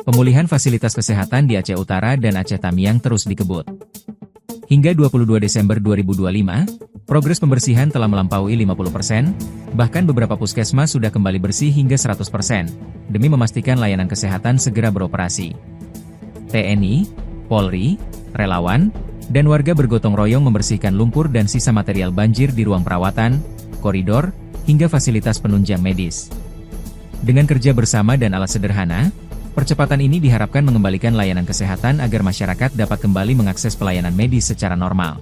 Pemulihan fasilitas kesehatan di Aceh Utara dan Aceh Tamiang terus dikebut. Hingga 22 Desember 2025, progres pembersihan telah melampaui 50%, bahkan beberapa puskesmas sudah kembali bersih hingga 100%, demi memastikan layanan kesehatan segera beroperasi. TNI, Polri, relawan, dan warga bergotong royong membersihkan lumpur dan sisa material banjir di ruang perawatan, koridor, hingga fasilitas penunjang medis. Dengan kerja bersama dan alat sederhana, percepatan ini diharapkan mengembalikan layanan kesehatan agar masyarakat dapat kembali mengakses pelayanan medis secara normal.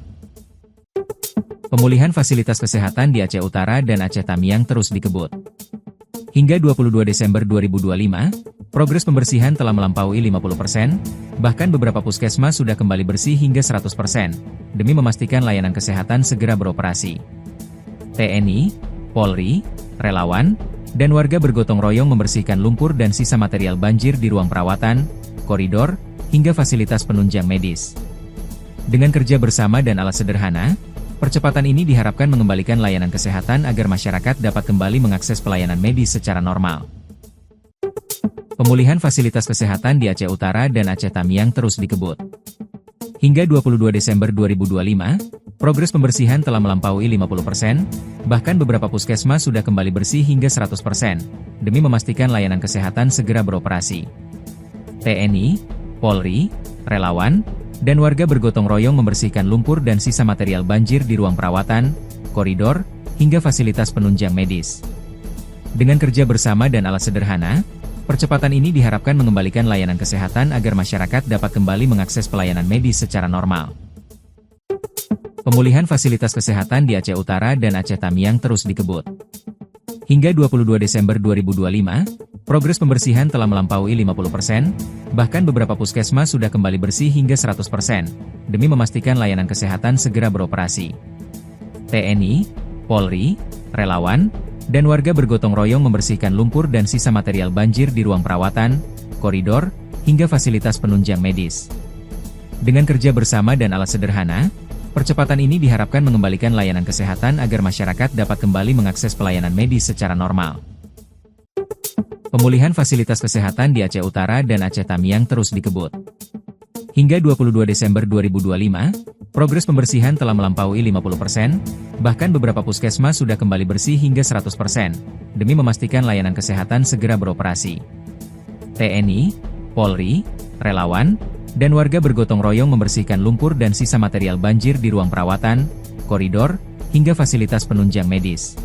Pemulihan fasilitas kesehatan di Aceh Utara dan Aceh Tamiang terus dikebut. Hingga 22 Desember 2025, progres pembersihan telah melampaui 50%, bahkan beberapa puskesmas sudah kembali bersih hingga 100%, demi memastikan layanan kesehatan segera beroperasi. TNI, Polri, relawan, dan warga bergotong royong membersihkan lumpur dan sisa material banjir di ruang perawatan, koridor, hingga fasilitas penunjang medis. Dengan kerja bersama dan alat sederhana, percepatan ini diharapkan mengembalikan layanan kesehatan agar masyarakat dapat kembali mengakses pelayanan medis secara normal. Pemulihan fasilitas kesehatan di Aceh Utara dan Aceh Tamiang terus dikebut. Hingga 22 Desember 2025, progres pembersihan telah melampaui 50%, bahkan beberapa puskesmas sudah kembali bersih hingga 100%, demi memastikan layanan kesehatan segera beroperasi. TNI, Polri, relawan, dan warga bergotong royong membersihkan lumpur dan sisa material banjir di ruang perawatan, koridor, hingga fasilitas penunjang medis. Dengan kerja bersama dan alat sederhana, percepatan ini diharapkan mengembalikan layanan kesehatan agar masyarakat dapat kembali mengakses pelayanan medis secara normal. Pemulihan fasilitas kesehatan di Aceh Utara dan Aceh Tamiang terus dikebut. Hingga 22 Desember 2025, progres pembersihan telah melampaui 50%, bahkan beberapa puskesmas sudah kembali bersih hingga 100%, demi memastikan layanan kesehatan segera beroperasi. TNI, Polri, relawan, dan warga bergotong royong membersihkan lumpur dan sisa material banjir di ruang perawatan, koridor, hingga fasilitas penunjang medis. Dengan kerja bersama dan alat sederhana, percepatan ini diharapkan mengembalikan layanan kesehatan agar masyarakat dapat kembali mengakses pelayanan medis secara normal. Pemulihan fasilitas kesehatan di Aceh Utara dan Aceh Tamiang terus dikebut. Hingga 22 Desember 2025, progres pembersihan telah melampaui 50%, bahkan beberapa puskesmas sudah kembali bersih hingga 100%, demi memastikan layanan kesehatan segera beroperasi. TNI, Polri, relawan, dan warga bergotong royong membersihkan lumpur dan sisa material banjir di ruang perawatan, koridor, hingga fasilitas penunjang medis.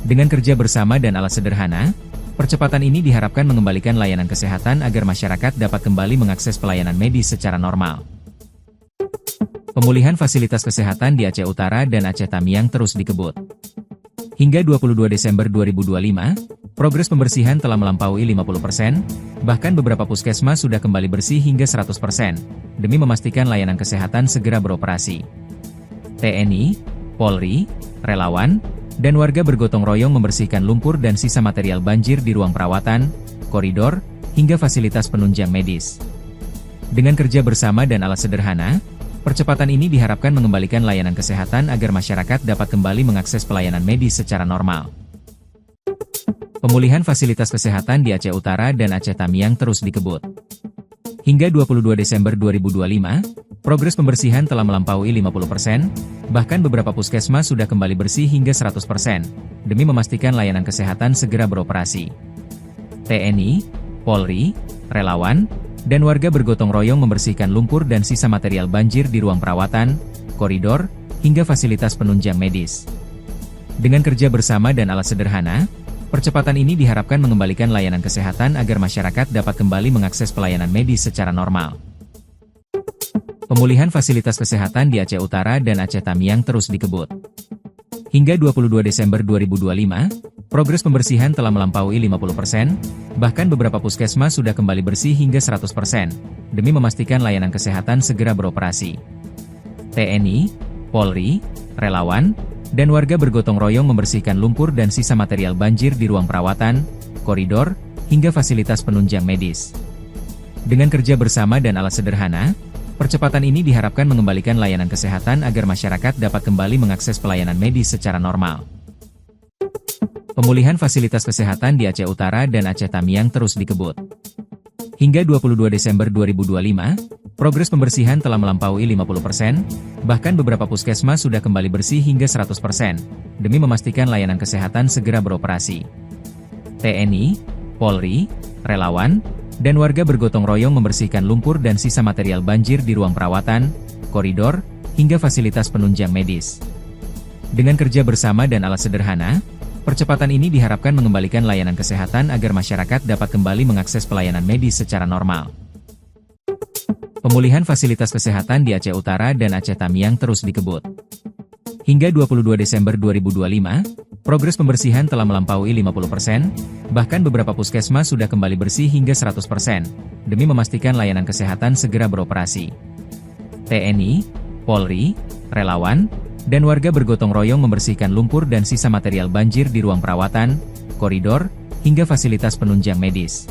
Dengan kerja bersama dan alat sederhana, percepatan ini diharapkan mengembalikan layanan kesehatan agar masyarakat dapat kembali mengakses pelayanan medis secara normal. Pemulihan fasilitas kesehatan di Aceh Utara dan Aceh Tamiang terus dikebut. Hingga 22 Desember 2025, progres pembersihan telah melampaui 50%, bahkan beberapa puskesmas sudah kembali bersih hingga 100%, demi memastikan layanan kesehatan segera beroperasi. TNI, Polri, relawan, dan warga bergotong royong membersihkan lumpur dan sisa material banjir di ruang perawatan, koridor, hingga fasilitas penunjang medis. Dengan kerja bersama dan alat sederhana, percepatan ini diharapkan mengembalikan layanan kesehatan agar masyarakat dapat kembali mengakses pelayanan medis secara normal. Pemulihan fasilitas kesehatan di Aceh Utara dan Aceh Tamiang terus dikebut. Hingga 22 Desember 2025, progres pembersihan telah melampaui 50%, bahkan beberapa puskesmas sudah kembali bersih hingga 100%, demi memastikan layanan kesehatan segera beroperasi. TNI, Polri, relawan, dan warga bergotong royong membersihkan lumpur dan sisa material banjir di ruang perawatan, koridor, hingga fasilitas penunjang medis. Dengan kerja bersama dan alat sederhana, percepatan ini diharapkan mengembalikan layanan kesehatan agar masyarakat dapat kembali mengakses pelayanan medis secara normal. Pemulihan fasilitas kesehatan di Aceh Utara dan Aceh Tamiang terus dikebut. Hingga 22 Desember 2025, progres pembersihan telah melampaui 50%, bahkan beberapa puskesmas sudah kembali bersih hingga 100%, demi memastikan layanan kesehatan segera beroperasi. TNI, Polri, relawan, dan warga bergotong royong membersihkan lumpur dan sisa material banjir di ruang perawatan, koridor, hingga fasilitas penunjang medis. Dengan kerja bersama dan alat sederhana, percepatan ini diharapkan mengembalikan layanan kesehatan agar masyarakat dapat kembali mengakses pelayanan medis secara normal. Pemulihan fasilitas kesehatan di Aceh Utara dan Aceh Tamiang terus dikebut. Hingga 22 Desember 2025, progres pembersihan telah melampaui 50%, bahkan beberapa puskesmas sudah kembali bersih hingga 100%, demi memastikan layanan kesehatan segera beroperasi. TNI, Polri, relawan, dan warga bergotong royong membersihkan lumpur dan sisa material banjir di ruang perawatan, koridor, hingga fasilitas penunjang medis. Dengan kerja bersama dan alat sederhana, percepatan ini diharapkan mengembalikan layanan kesehatan agar masyarakat dapat kembali mengakses pelayanan medis secara normal. Pemulihan fasilitas kesehatan di Aceh Utara dan Aceh Tamiang terus dikebut. Hingga 22 Desember 2025, progres pembersihan telah melampaui 50%, bahkan beberapa puskesmas sudah kembali bersih hingga 100%, demi memastikan layanan kesehatan segera beroperasi. TNI, Polri, relawan, dan warga bergotong royong membersihkan lumpur dan sisa material banjir di ruang perawatan, koridor, hingga fasilitas penunjang medis.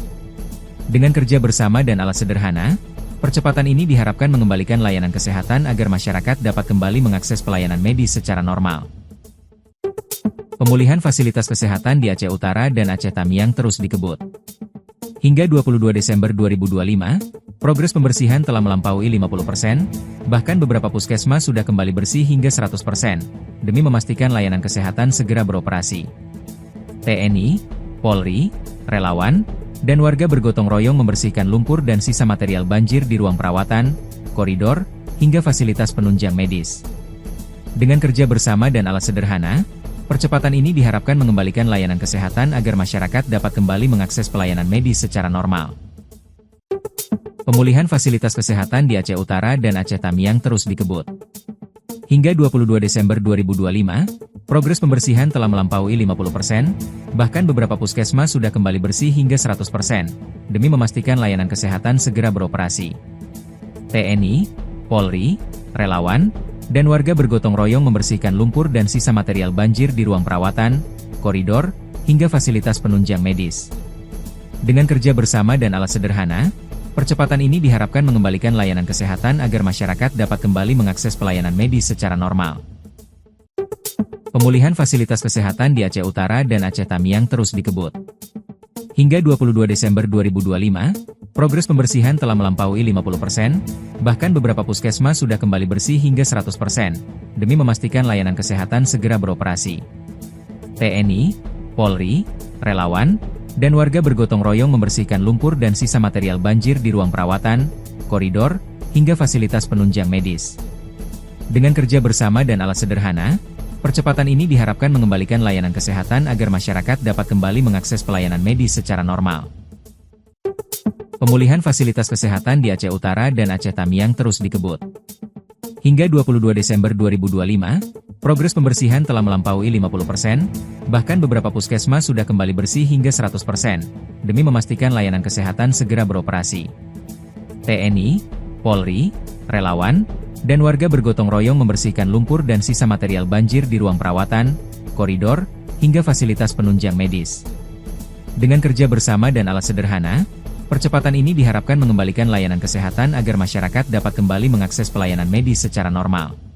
Dengan kerja bersama dan alat sederhana, percepatan ini diharapkan mengembalikan layanan kesehatan agar masyarakat dapat kembali mengakses pelayanan medis secara normal. Pemulihan fasilitas kesehatan di Aceh Utara dan Aceh Tamiang terus dikebut. Hingga 22 Desember 2025, progres pembersihan telah melampaui 50%, bahkan beberapa puskesmas sudah kembali bersih hingga 100%, demi memastikan layanan kesehatan segera beroperasi. TNI, Polri, relawan, dan warga bergotong royong membersihkan lumpur dan sisa material banjir di ruang perawatan, koridor, hingga fasilitas penunjang medis. Dengan kerja bersama dan alat sederhana, percepatan ini diharapkan mengembalikan layanan kesehatan agar masyarakat dapat kembali mengakses pelayanan medis secara normal. Pemulihan fasilitas kesehatan di Aceh Utara dan Aceh Tamiang terus dikebut. Hingga 22 Desember 2025, progres pembersihan telah melampaui 50%, bahkan beberapa puskesmas sudah kembali bersih hingga 100%, demi memastikan layanan kesehatan segera beroperasi. TNI, Polri, relawan, dan warga bergotong royong membersihkan lumpur dan sisa material banjir di ruang perawatan, koridor, hingga fasilitas penunjang medis. Dengan kerja bersama dan alat sederhana, percepatan ini diharapkan mengembalikan layanan kesehatan agar masyarakat dapat kembali mengakses pelayanan medis secara normal. Pemulihan fasilitas kesehatan di Aceh Utara dan Aceh Tamiang terus dikebut. Hingga 22 Desember 2025, progres pembersihan telah melampaui 50%, bahkan beberapa puskesmas sudah kembali bersih hingga 100%, demi memastikan layanan kesehatan segera beroperasi. TNI, Polri, relawan, dan warga bergotong royong membersihkan lumpur dan sisa material banjir di ruang perawatan, koridor, hingga fasilitas penunjang medis. Dengan kerja bersama dan alat sederhana, percepatan ini diharapkan mengembalikan layanan kesehatan agar masyarakat dapat kembali mengakses pelayanan medis secara normal. Pemulihan fasilitas kesehatan di Aceh Utara dan Aceh Tamiang terus dikebut. Hingga 22 Desember 2025, progres pembersihan telah melampaui 50%, bahkan beberapa puskesmas sudah kembali bersih hingga 100%, demi memastikan layanan kesehatan segera beroperasi. TNI, Polri, relawan, dan warga bergotong royong membersihkan lumpur dan sisa material banjir di ruang perawatan, koridor, hingga fasilitas penunjang medis. Dengan kerja bersama dan alat sederhana, percepatan ini diharapkan mengembalikan layanan kesehatan agar masyarakat dapat kembali mengakses pelayanan medis secara normal.